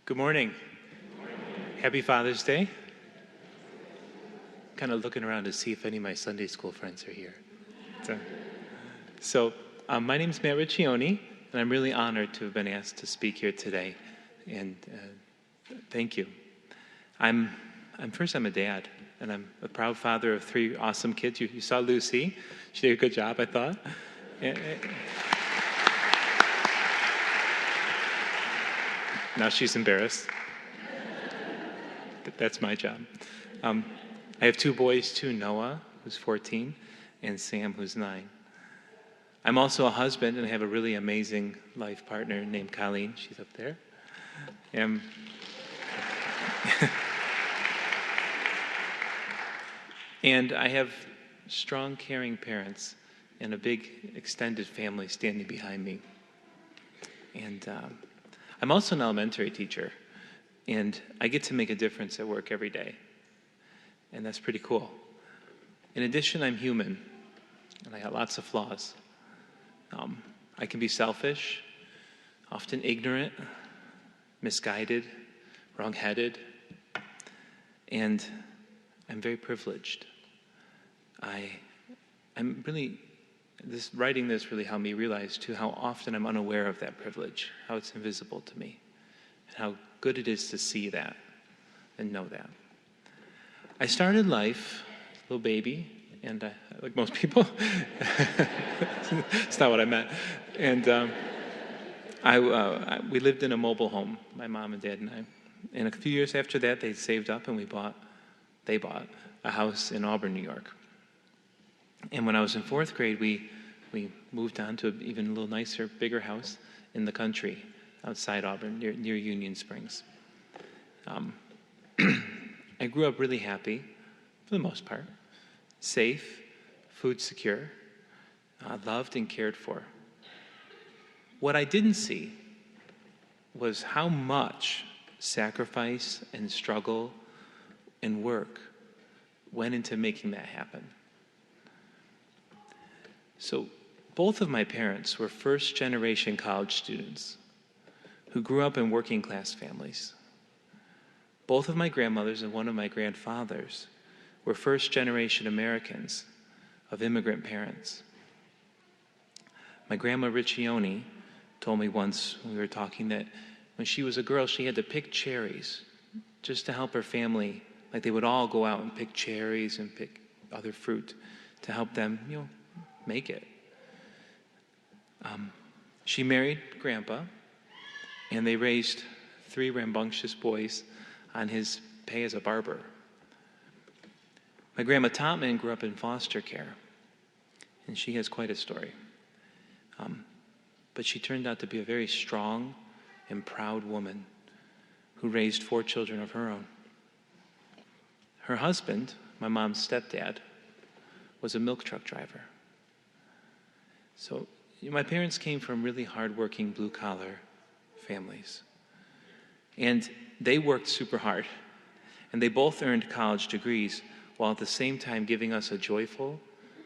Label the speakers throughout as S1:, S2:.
S1: Good morning. Happy Father's Day. Kind of looking around to see if any of my Sunday school friends are here. My name's Matt Riccione, and I'm really honored to have been asked to speak here today. And thank you. I'm a dad, and I'm a proud father of 3 awesome kids. You saw Lucy. She did a good job, I thought. Now she's embarrassed. That's my job. I have 2 boys, too, Noah, who's 14, and Sam, who's 9. I'm also a husband, and I have a really amazing life partner named Colleen. She's up there. And I have strong, caring parents and a big, extended family standing behind me. And I'm also an elementary teacher, and I get to make a difference at work every day. And that's pretty cool. In addition, I'm human, and I got lots of flaws. I can be selfish, often ignorant, misguided, wrong-headed, and I'm very privileged. Writing this really helped me realize, too, how often I'm unaware of that privilege, how it's invisible to me, and how good it is to see that and know that. I started life, little baby, and like most people, it's not what I meant. And we lived in a mobile home, my mom and dad and I. And a few years after that, they saved up and they bought a house in Auburn, New York. And when I was in 4th grade, we moved on to an even a little nicer, bigger house in the country outside Auburn, near Union Springs. I grew up really happy, for the most part, safe, food secure, loved and cared for. What I didn't see was how much sacrifice and struggle and work went into making that happen. So both of my parents were first-generation college students who grew up in working-class families. Both of my grandmothers and one of my grandfathers were first-generation Americans of immigrant parents. My grandma Riccione told me once when we were talking that when she was a girl, she had to pick cherries just to help her family. Like they would all go out and pick cherries and pick other fruit to help them, make it. She married Grandpa, and they raised 3 rambunctious boys on his pay as a barber. My grandma Topman grew up in foster care, and she has quite a story. But she turned out to be a very strong and proud woman who raised 4 children of her own. Her husband, my mom's stepdad, was a milk truck driver. So my parents came from really hardworking blue-collar families. And they worked super hard. And they both earned college degrees while at the same time giving us a joyful,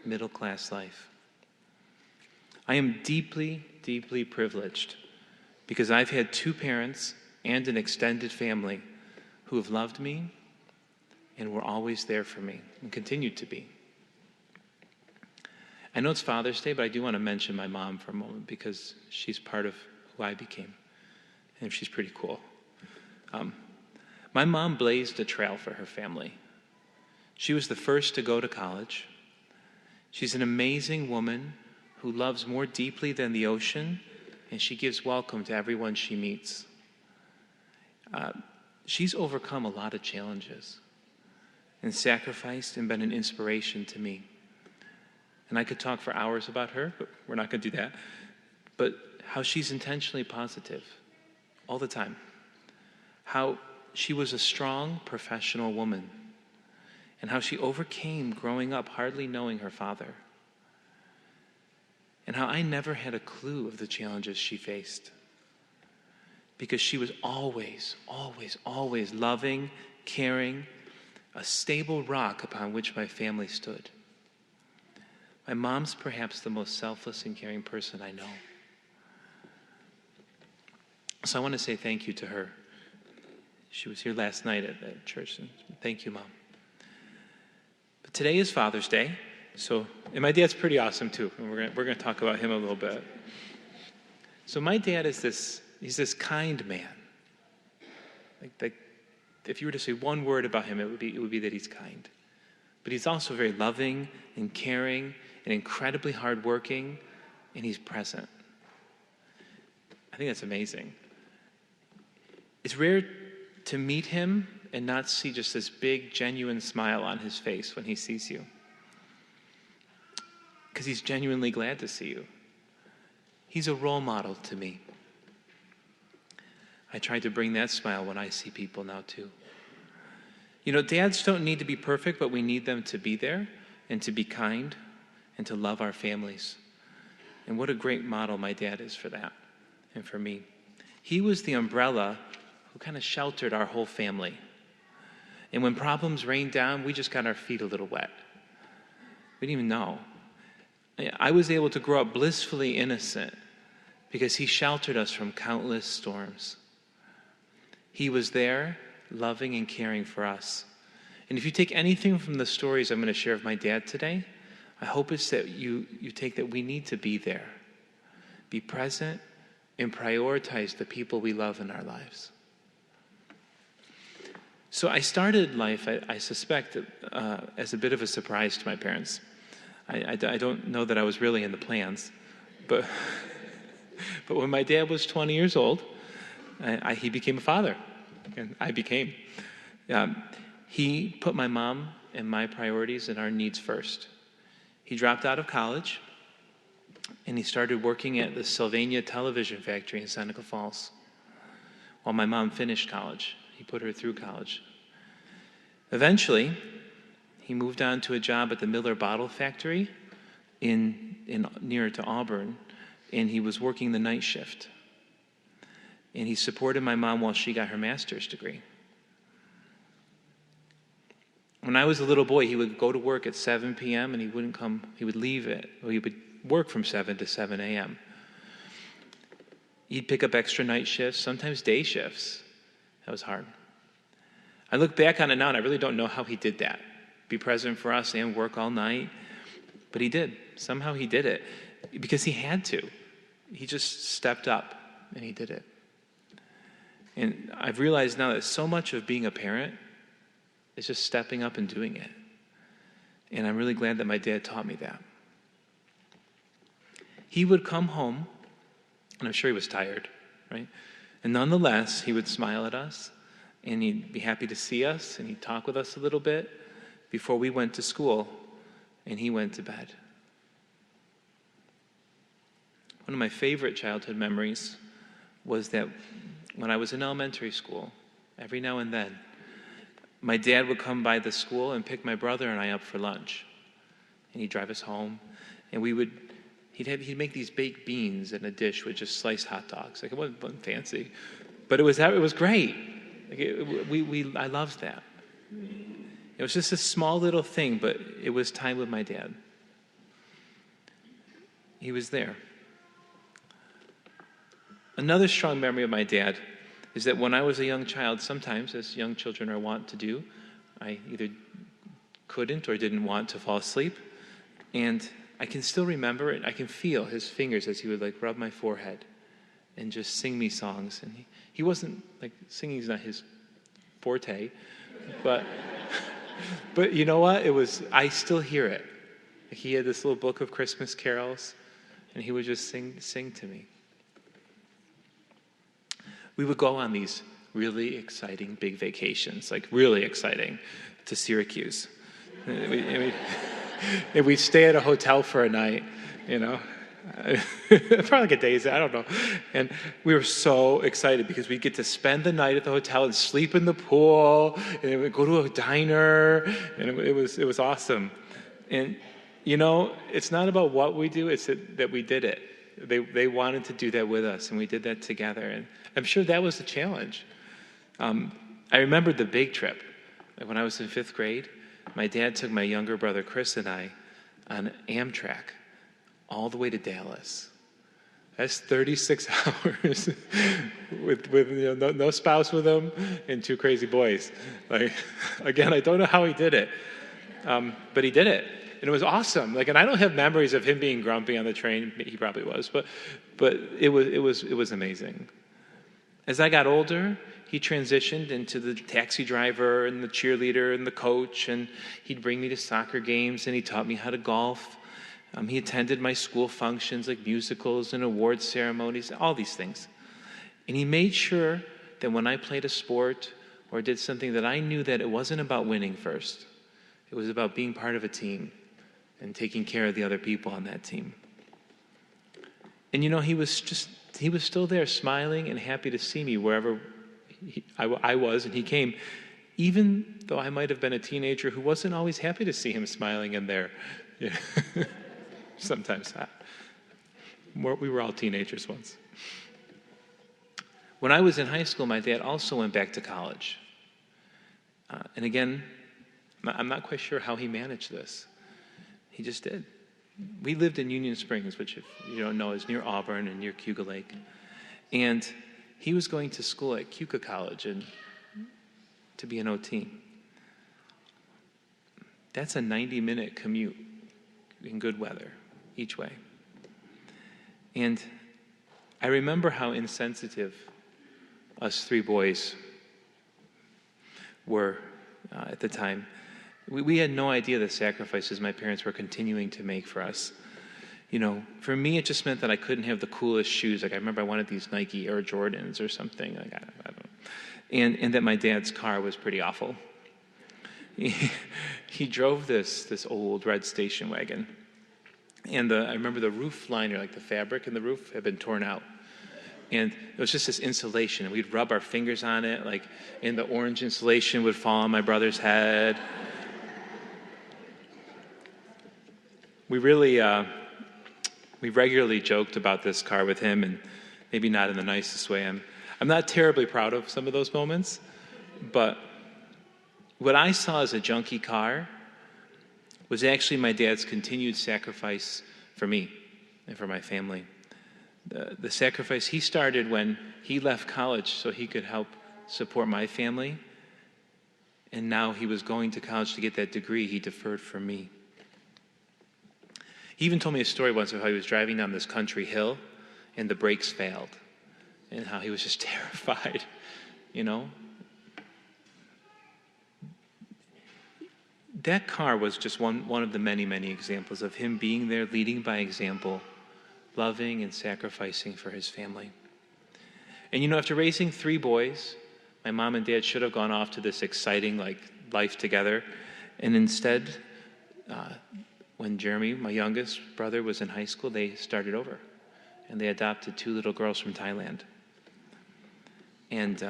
S1: middle-class life. I am deeply, deeply privileged because I've had 2 parents and an extended family who have loved me and were always there for me and continue to be. I know it's Father's Day, but I do want to mention my mom for a moment because she's part of who I became, and she's pretty cool. My mom blazed a trail for her family. She was the first to go to college. She's an amazing woman who loves more deeply than the ocean, and she gives welcome to everyone she meets. She's overcome a lot of challenges and sacrificed and been an inspiration to me. And I could talk for hours about her, but we're not going to do that. But how she's intentionally positive all the time. How she was a strong professional woman. And how she overcame growing up hardly knowing her father. And how I never had a clue of the challenges she faced. Because she was always, always, always loving, caring, a stable rock upon which my family stood. My mom's perhaps the most selfless and caring person I know. So I want to say thank you to her. She was here last night at church. And thank you, Mom. But today is Father's Day. And my dad's pretty awesome too. And we're going to talk about him a little bit. So my dad he's this kind man. Like if you were to say one word about him, it would be that he's kind. But he's also very loving and caring and incredibly hardworking, and he's present. I think that's amazing. It's rare to meet him and not see just this big, genuine smile on his face when he sees you. Because he's genuinely glad to see you. He's a role model to me. I try to bring that smile when I see people now too. Dads don't need to be perfect, but we need them to be there and to be kind and to love our families. And what a great model my dad is for that and for me. He was the umbrella who kind of sheltered our whole family. And when problems rained down, we just got our feet a little wet. We didn't even know. I was able to grow up blissfully innocent because he sheltered us from countless storms. He was there, loving and caring for us. And if you take anything from the stories I'm going to share of my dad today, I hope it's that you take that we need to be there, be present, and prioritize the people we love in our lives. So I started life, I suspect, as a bit of a surprise to my parents. I don't know that I was really in the plans, but when my dad was 20 years old, he became a father, and I became. He put my mom and my priorities and our needs first. He dropped out of college, and he started working at the Sylvania television factory in Seneca Falls. While my mom finished college, he put her through college. Eventually, he moved on to a job at the Miller Bottle Factory near to Auburn, and he was working the night shift. And he supported my mom while she got her master's degree. When I was a little boy, he would go to work at 7 p.m. and he wouldn't come. He would leave he would work from 7 to 7 a.m. He'd pick up extra night shifts, sometimes day shifts. That was hard. I look back on it now, and I really don't know how he did that. Be present for us and work all night. But he did. Somehow he did it. Because he had to. He just stepped up, and he did it. And I've realized now that so much of being a parent is just stepping up and doing it. And I'm really glad that my dad taught me that. He would come home, and I'm sure he was tired, right? And nonetheless, he would smile at us, and he'd be happy to see us, and he'd talk with us a little bit before we went to school, and he went to bed. One of my favorite childhood memories was that when I was in elementary school, every now and then, my dad would come by the school and pick my brother and I up for lunch. And he'd drive us home, and he'd make these baked beans in a dish with just sliced hot dogs. Like, it wasn't fancy, but it was great. I loved that. It was just a small little thing, but it was time with my dad. He was there. Another strong memory of my dad is that when I was a young child, sometimes, as young children are wont to do, I either couldn't or didn't want to fall asleep. And I can still remember it. I can feel his fingers as he would rub my forehead and just sing me songs. And he wasn't, singing is not his forte, but you know what? I still hear it. He had this little book of Christmas carols, and he would just sing to me. We would go on these really exciting big vacations, really exciting, to Syracuse. And we'd stay at a hotel for a night, probably a day's, I don't know. And we were so excited because we'd get to spend the night at the hotel and sleep in the pool, and we'd go to a diner, and it was awesome. And, it's not about what we do, it's that we did it. They wanted to do that with us, and we did that together. And I'm sure that was the challenge. I remembered the big trip. When I was in 5th grade, my dad took my younger brother Chris and I on Amtrak all the way to Dallas. That's 36 hours with no spouse with him and two crazy boys. Like, again, I don't know how he did it, but he did it, and it was awesome. Like, and I don't have memories of him being grumpy on the train. He probably was, but it was amazing. As I got older, he transitioned into the taxi driver and the cheerleader and the coach, and he'd bring me to soccer games, and he taught me how to golf. He attended my school functions like musicals and award ceremonies, all these things. And he made sure that when I played a sport or did something, that I knew that it wasn't about winning first. It was about being part of a team and taking care of the other people on that team. And he was still there, smiling and happy to see me wherever I was, and he came, even though I might have been a teenager who wasn't always happy to see him smiling in there. Yeah. Sometimes. We were all teenagers once. When I was in high school, my dad also went back to college. And again, I'm not quite sure how he managed this. He just did. We lived in Union Springs, which, if you don't know, is near Auburn and near Cayuga Lake. And he was going to school at Cayuga College and to be an OT. That's a 90-minute commute in good weather, each way. And I remember how insensitive us three boys were at the time. We had no idea the sacrifices my parents were continuing to make for us. For me, it just meant that I couldn't have the coolest shoes. Like, I remember I wanted these Nike Air Jordans or something. Like, I don't know. And that my dad's car was pretty awful. He drove this old red station wagon. And I remember the roof liner, like the fabric in the roof, had been torn out. And it was just this insulation. And we'd rub our fingers on it, and the orange insulation would fall on my brother's head. We regularly joked about this car with him, and maybe not in the nicest way. I'm not terribly proud of some of those moments, but what I saw as a junky car was actually my dad's continued sacrifice for me and for my family. The sacrifice he started when he left college so he could help support my family, and now he was going to college to get that degree he deferred for me. He even told me a story once of how he was driving down this country hill and the brakes failed and how he was just terrified, That car was just one of the many, many examples of him being there, leading by example, loving and sacrificing for his family. And after raising three boys, my mom and dad should have gone off to this exciting life together. And instead, when Jeremy, my youngest brother, was in high school, they started over. And they adopted two little girls from Thailand. And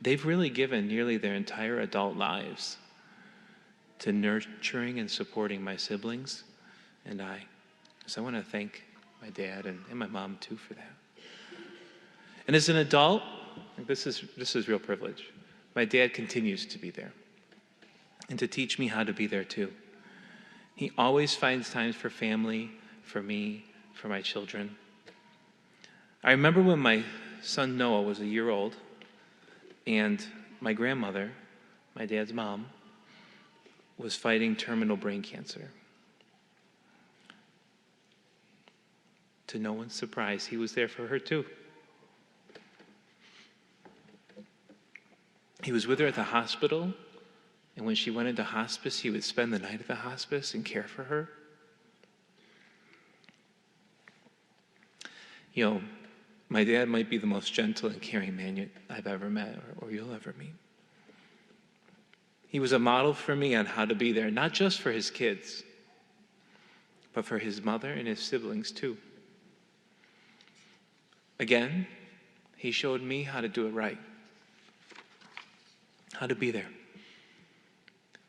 S1: they've really given nearly their entire adult lives to nurturing and supporting my siblings and I. So I want to thank my dad and my mom too for that. And as an adult, this is real privilege. My dad continues to be there and to teach me how to be there too. He always finds times for family, for me, for my children. I remember when my son Noah was a year old, and my grandmother, my dad's mom, was fighting terminal brain cancer. To no one's surprise, he was there for her too. He was with her at the hospital, and when she went into hospice, he would spend the night at the hospice and care for her. My dad might be the most gentle and caring man I've ever met or you'll ever meet. He was a model for me on how to be there, not just for his kids, but for his mother and his siblings too. Again, he showed me how to do it right, how to be there.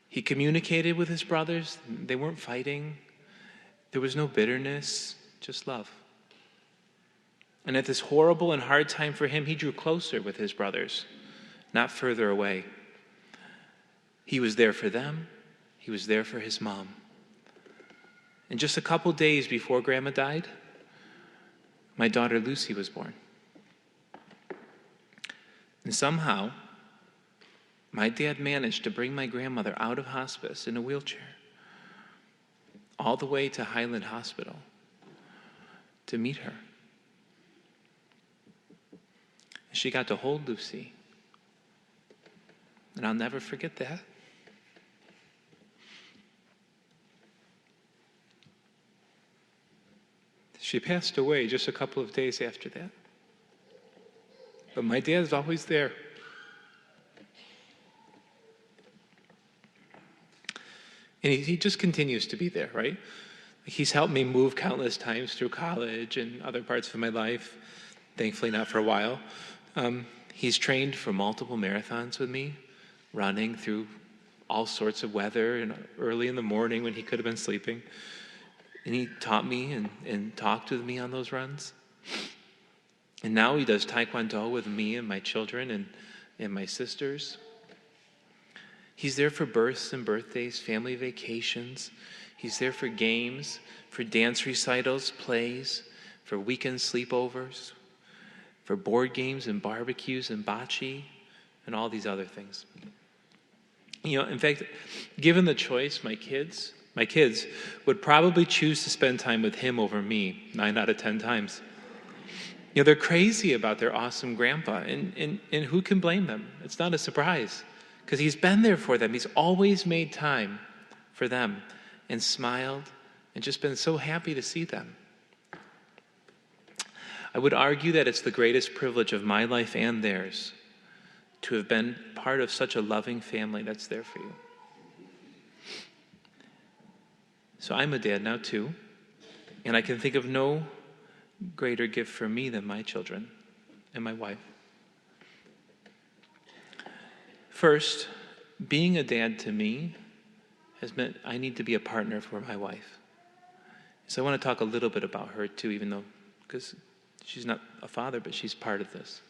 S1: He communicated with his brothers. They weren't fighting. There was no bitterness, just love. And at this horrible and hard time for him, he drew closer with his brothers, not further away. He was there for them. He was there for his mom. And just a couple days before Grandma died, my daughter Lucy was born. And somehow, my dad managed to bring my grandmother out of hospice in a wheelchair all the way to Highland Hospital to meet her. She got to hold Lucy. And I'll never forget that. She passed away just a couple of days after that. But my dad's always there. And he just continues to be there, right? He's helped me move countless times through college and other parts of my life. Thankfully, not for a while. He's trained for multiple marathons with me, running through all sorts of weather and early in the morning when he could have been sleeping. And he taught me and talked with me on those runs. And now he does Taekwondo with me and my children and my sisters. He's there for births and birthdays, family vacations. He's there for games, for dance recitals, plays, for weekend sleepovers, for board games and barbecues and bocce and all these other things. In fact, given the choice, my kids would probably choose to spend time with him over me 9 out of 10 times. They're crazy about their awesome grandpa, and who can blame them? It's not a surprise, because he's been there for them. He's always made time for them and smiled and just been so happy to see them. I would argue that it's the greatest privilege of my life and theirs to have been part of such a loving family that's there for you. So I'm a dad now too, and I can think of no greater gift for me than my children and my wife. First, being a dad to me has meant I need to be a partner for my wife. So I want to talk a little bit about her too, even though, because she's not a father, but she's part of this.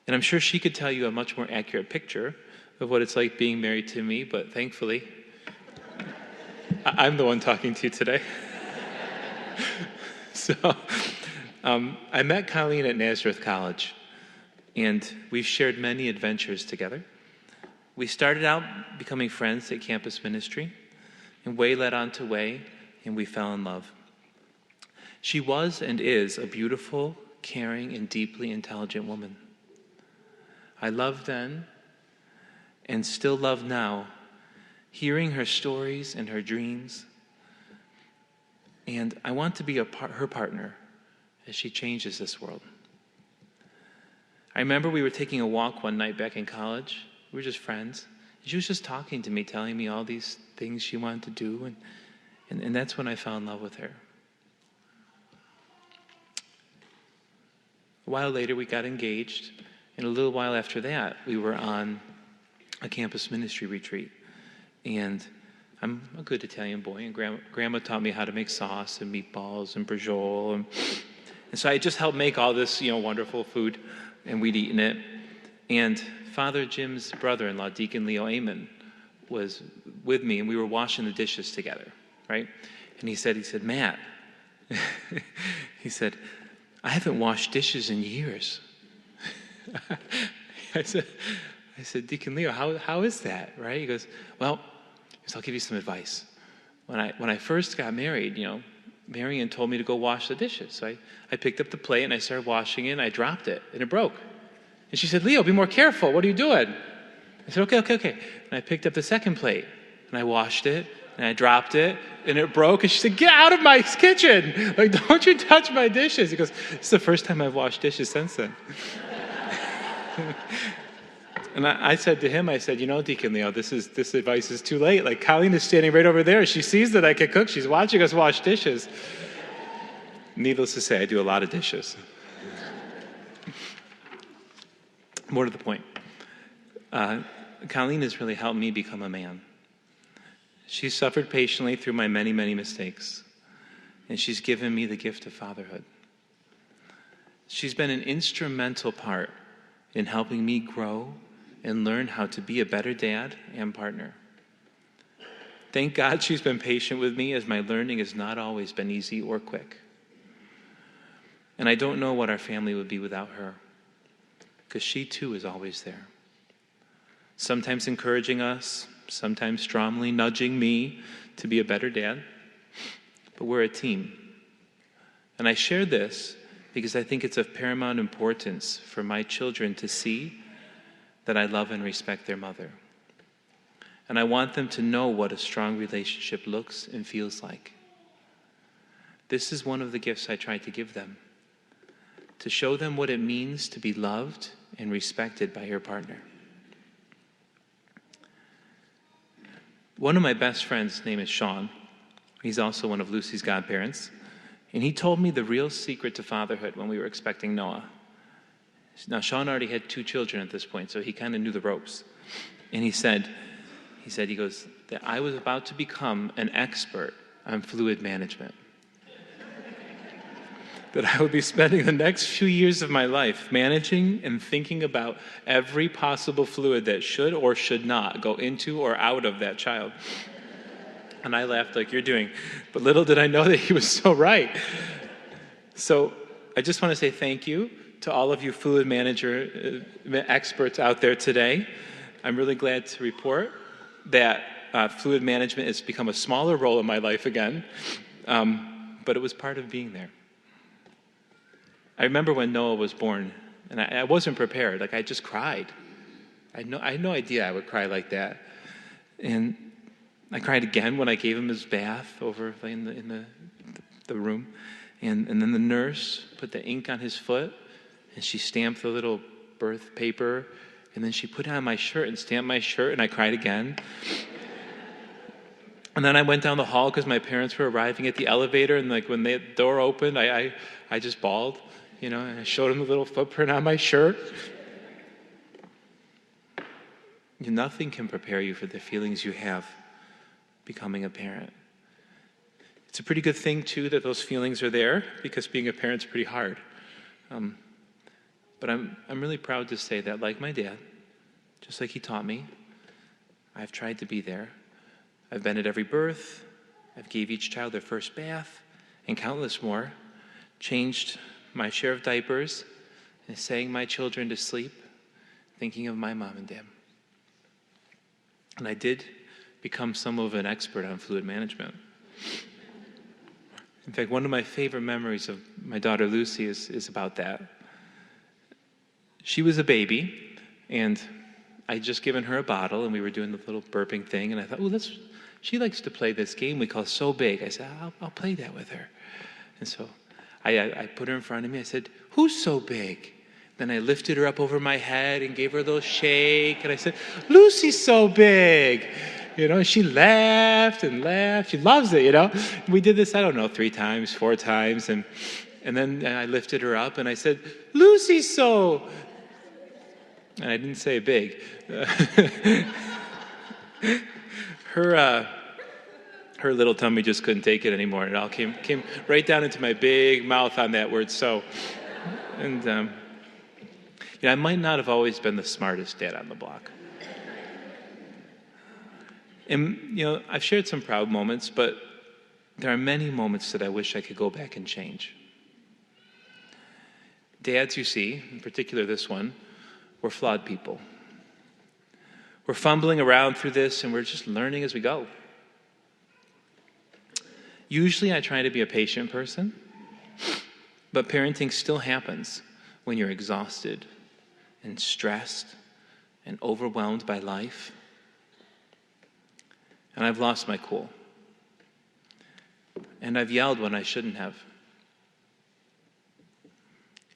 S1: And I'm sure she could tell you a much more accurate picture of what it's like being married to me, but thankfully, I'm the one talking to you today. So, I met Colleen at Nazareth College, and we've shared many adventures together. We started out becoming friends at campus ministry, and way led on to way, and we fell in love. She was and is a beautiful, caring, and deeply intelligent woman. I loved then, and still love now, hearing her stories and her dreams. And I want to be her partner as she changes this world. I remember we were taking a walk one night back in college. We were just friends. She was just talking to me, telling me all these things she wanted to do. And that's when I fell in love with her. A while later, we got engaged. And a little while after that, we were on a campus ministry retreat. And I'm a good Italian boy, and Grandma taught me how to make sauce and meatballs and brajol. And so I just helped make all this, wonderful food, and we'd eaten it. And Father Jim's brother-in-law, Deacon Leo Amen, was with me, and we were washing the dishes together, right? And he said, Matt, he said, I haven't washed dishes in years. I said, Deacon Leo, how is that, right? He goes, well, I'll give you some advice. When I first got married, Marion told me to go wash the dishes. So I picked up the plate and I started washing it, and I dropped it, and it broke. And she said, Leo, be more careful. What are you doing? I said, okay. And I picked up the second plate, and I washed it, and I dropped it, and it broke. And she said, get out of my kitchen. Like, don't you touch my dishes. He goes, it's the first time I've washed dishes since then. And I said to him, Deacon Leo, this advice is too late. Like, Colleen is standing right over there. She sees that I can cook. She's watching us wash dishes. Needless to say, I do a lot of dishes. More to the point. Colleen has really helped me become a man. She's suffered patiently through my many, many mistakes. And she's given me the gift of fatherhood. She's been an instrumental part in helping me grow and learn how to be a better dad and partner. Thank God she's been patient with me, as my learning has not always been easy or quick. And I don't know what our family would be without her, because she too is always there. Sometimes encouraging us, sometimes strongly nudging me to be a better dad. But we're a team. And I share this because I think it's of paramount importance for my children to see that I love and respect their mother. And I want them to know what a strong relationship looks and feels like. This is one of the gifts I try to give them, to show them what it means to be loved and respected by your partner. One of my best friends' name is Sean. He's also one of Lucy's godparents. And he told me the real secret to fatherhood when we were expecting Noah. Now, Sean already had 2 children at this point, so he kind of knew the ropes. And he goes, that I was about to become an expert on fluid management. That I would be spending the next few years of my life managing and thinking about every possible fluid that should or should not go into or out of that child. And I laughed like you're doing. But little did I know that he was so right. So I just want to say thank you to all of you fluid manager experts out there today. I'm really glad to report that fluid management has become a smaller role in my life again. But it was part of being there. I remember when Noah was born, and I wasn't prepared. Like, I just cried. I had no idea I would cry like that. And I cried again when I gave him his bath over in the room. And then the nurse put the ink on his foot, and she stamped the little birth paper, and then she put it on my shirt and stamped my shirt, and I cried again. And then I went down the hall because my parents were arriving at the elevator, and like when the door opened, I just bawled. And I showed him the little footprint on my shirt. Nothing can prepare you for the feelings you have becoming a parent. It's a pretty good thing, too, that those feelings are there, because being a parent's pretty hard. But I'm really proud to say that, like my dad, just like he taught me, I've tried to be there. I've been at every birth. I've gave each child their first bath, and countless more. Changed my share of diapers, and sang my children to sleep, thinking of my mom and dad. And I did become some of an expert on fluid management. In fact, one of my favorite memories of my daughter Lucy is about that. She was a baby, and I'd just given her a bottle, and we were doing the little burping thing, and I thought, she likes to play this game we call So Big. I said, I'll play that with her. And so I put her in front of me. I said, who's so big? Then I lifted her up over my head and gave her a little shake. And I said, Lucy's so big. And she laughed and laughed. She loves it, We did this, 3 times, 4 times. And then I lifted her up and I said, Lucy's so... And I didn't say big. Her little tummy just couldn't take it anymore. It all came right down into my big mouth on that word, so. And, I might not have always been the smartest dad on the block. And, I've shared some proud moments, but there are many moments that I wish I could go back and change. Dads, you see, in particular this one, we're flawed people. We're fumbling around through this, and we're just learning as we go. Usually I try to be a patient person, but parenting still happens when you're exhausted and stressed and overwhelmed by life. And I've lost my cool. And I've yelled when I shouldn't have.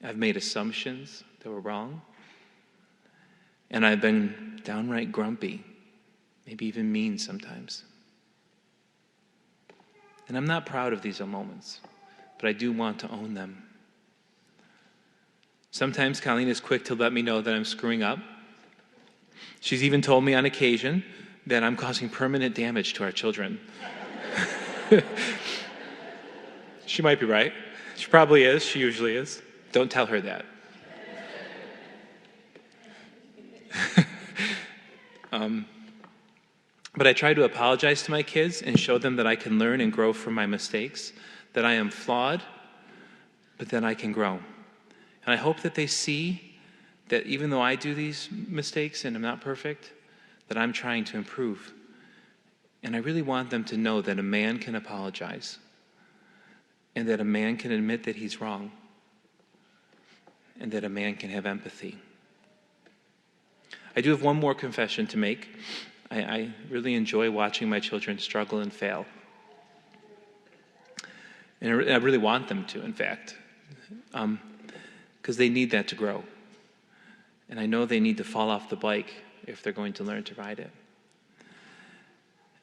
S1: I've made assumptions that were wrong. And I've been downright grumpy, maybe even mean sometimes. And I'm not proud of these moments, but I do want to own them. Sometimes Colleen is quick to let me know that I'm screwing up. She's even told me on occasion that I'm causing permanent damage to our children. She might be right. She probably is. She usually is. Don't tell her that. But I try to apologize to my kids and show them that I can learn and grow from my mistakes, that I am flawed, but then I can grow. And I hope that they see that even though I do these mistakes and I'm not perfect, that I'm trying to improve. And I really want them to know that a man can apologize and that a man can admit that he's wrong and that a man can have empathy. I do have one more confession to make. I really enjoy watching my children struggle and fail. And I really want them to, in fact, because they need that to grow. And I know they need to fall off the bike if they're going to learn to ride it.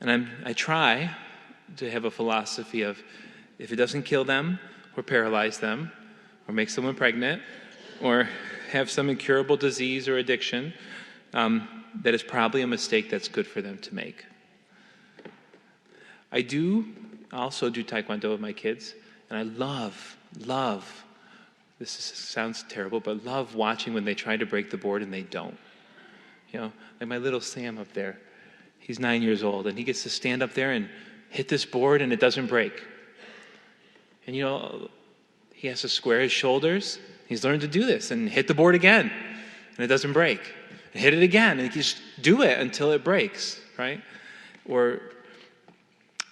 S1: And I try to have a philosophy of, if it doesn't kill them or paralyze them or make someone pregnant or have some incurable disease or addiction, that is probably a mistake that's good for them to make. I also do Taekwondo with my kids, and I love, sounds terrible, but love watching when they try to break the board and they don't. Like my little Sam up there, he's 9 years old, and he gets to stand up there and hit this board and it doesn't break. And he has to square his shoulders. He's learned to do this and hit the board again, and it doesn't break. And hit it again, and he just do it until it breaks, right? Or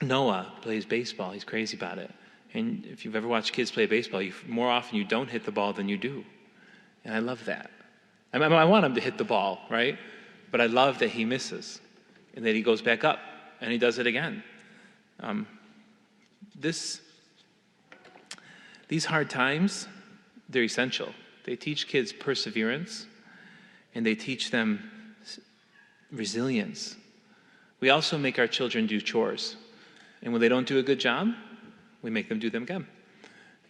S1: Noah plays baseball. He's crazy about it. And if you've ever watched kids play baseball, more often you don't hit the ball than you do. And I love that. I want him to hit the ball, right? But I love that he misses and that he goes back up and he does it again. These hard times, they're essential. They teach kids perseverance and they teach them resilience. We also make our children do chores. And when they don't do a good job, we make them do them again.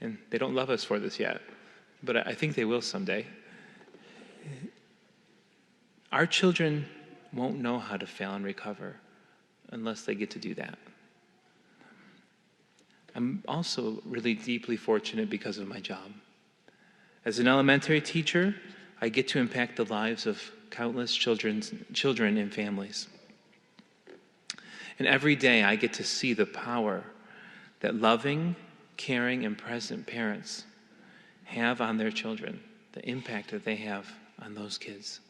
S1: And they don't love us for this yet, but I think they will someday. Our children won't know how to fail and recover unless they get to do that. I'm also really deeply fortunate because of my job. As an elementary teacher, I get to impact the lives of countless children and families. And every day I get to see the power that loving, caring, and present parents have on their children, the impact that they have on those kids.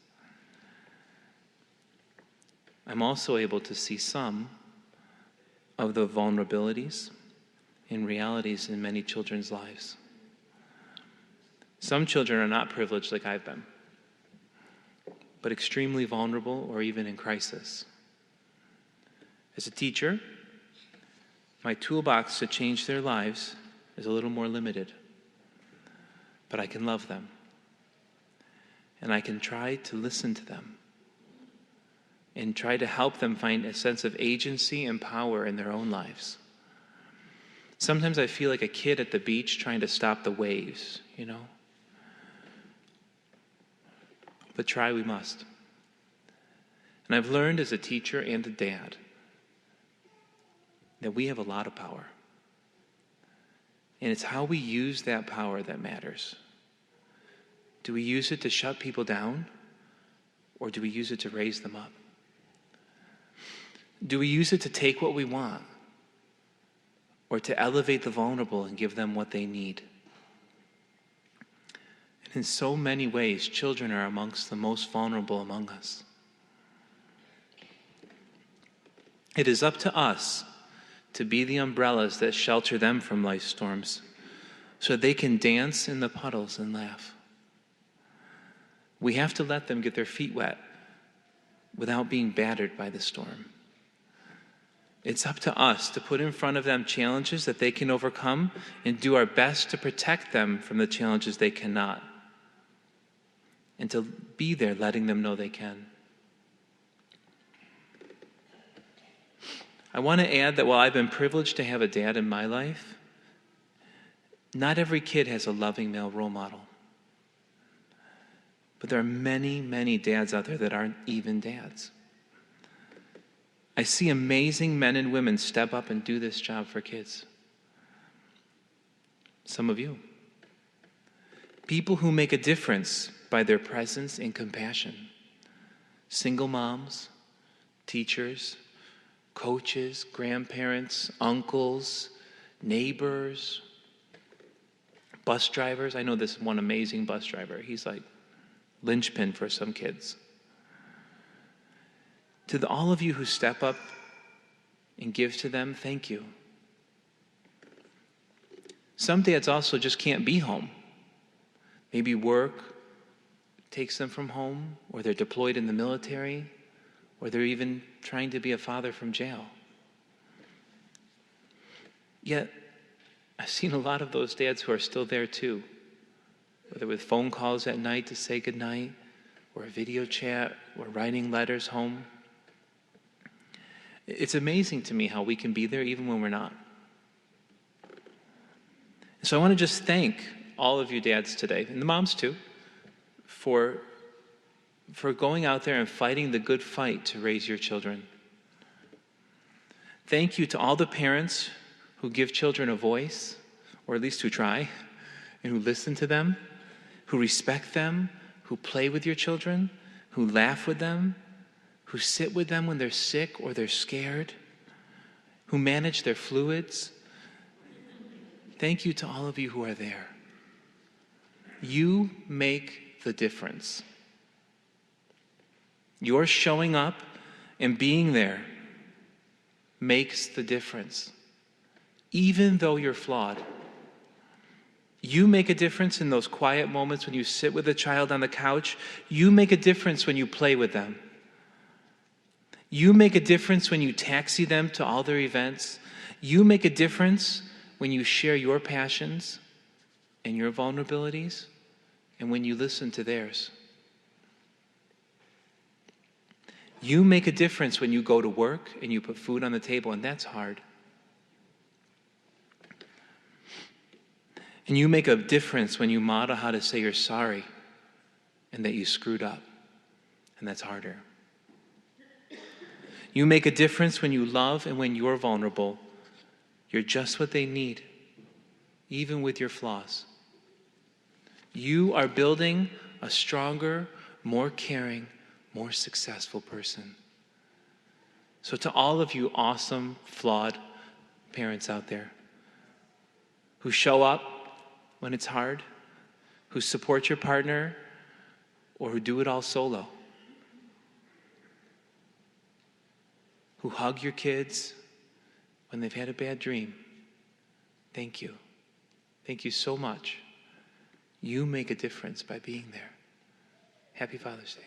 S1: I'm also able to see some of the vulnerabilities and realities in many children's lives. Some children are not privileged like I've been, but extremely vulnerable or even in crisis. As a teacher, my toolbox to change their lives is a little more limited, but I can love them, and I can try to listen to them and try to help them find a sense of agency and power in their own lives. Sometimes I feel like a kid at the beach trying to stop the waves, But try we must. And I've learned as a teacher and a dad that we have a lot of power. And it's how we use that power that matters. Do we use it to shut people down, or do we use it to raise them up? Do we use it to take what we want, or to elevate the vulnerable and give them what they need? And in so many ways, children are amongst the most vulnerable among us. It is up to us to be the umbrellas that shelter them from life's storms, so they can dance in the puddles and laugh. We have to let them get their feet wet without being battered by the storm. It's up to us to put in front of them challenges that they can overcome and do our best to protect them from the challenges they cannot, and to be there letting them know they can. I want to add that while I've been privileged to have a dad in my life, not every kid has a loving male role model. But there are many, many dads out there that aren't even dads. I see amazing men and women step up and do this job for kids. Some of you. People who make a difference by their presence and compassion. Single moms, teachers, coaches, grandparents, uncles, neighbors, Bus drivers, I know this one amazing bus driver. He's like linchpin for some kids. To all of you who step up and give to them, thank you. Some dads also just can't be home. Maybe work takes them from home, or they're deployed in the military, or they're even trying to be a father from jail. Yet, I've seen a lot of those dads who are still there too, whether with phone calls at night to say goodnight, or a video chat, or writing letters home. It's amazing to me how we can be there even when we're not. So I want to just thank all of you dads today, and the moms too, for going out there and fighting the good fight to raise your children. Thank you to all the parents who give children a voice, or at least who try, and who listen to them, who respect them, who play with your children, who laugh with them, who sit with them when they're sick or they're scared, who manage their fluids. Thank you to all of you who are there. You make the difference. Your showing up and being there makes the difference, even though you're flawed. You make a difference in those quiet moments when you sit with a child on the couch. You make a difference when you play with them. You make a difference when you taxi them to all their events. You make a difference when you share your passions and your vulnerabilities, and when you listen to theirs. You make a difference when you go to work and you put food on the table, and that's hard. And you make a difference when you model how to say you're sorry and that you screwed up, and that's harder. You make a difference when you love and when you're vulnerable. You're just what they need, even with your flaws. You are building a stronger, more caring, more successful person. So to all of you awesome, flawed parents out there who show up when it's hard, who support your partner, or who do it all solo, who hug your kids when they've had a bad dream, thank you. Thank you so much. You make a difference by being there. Happy Father's Day.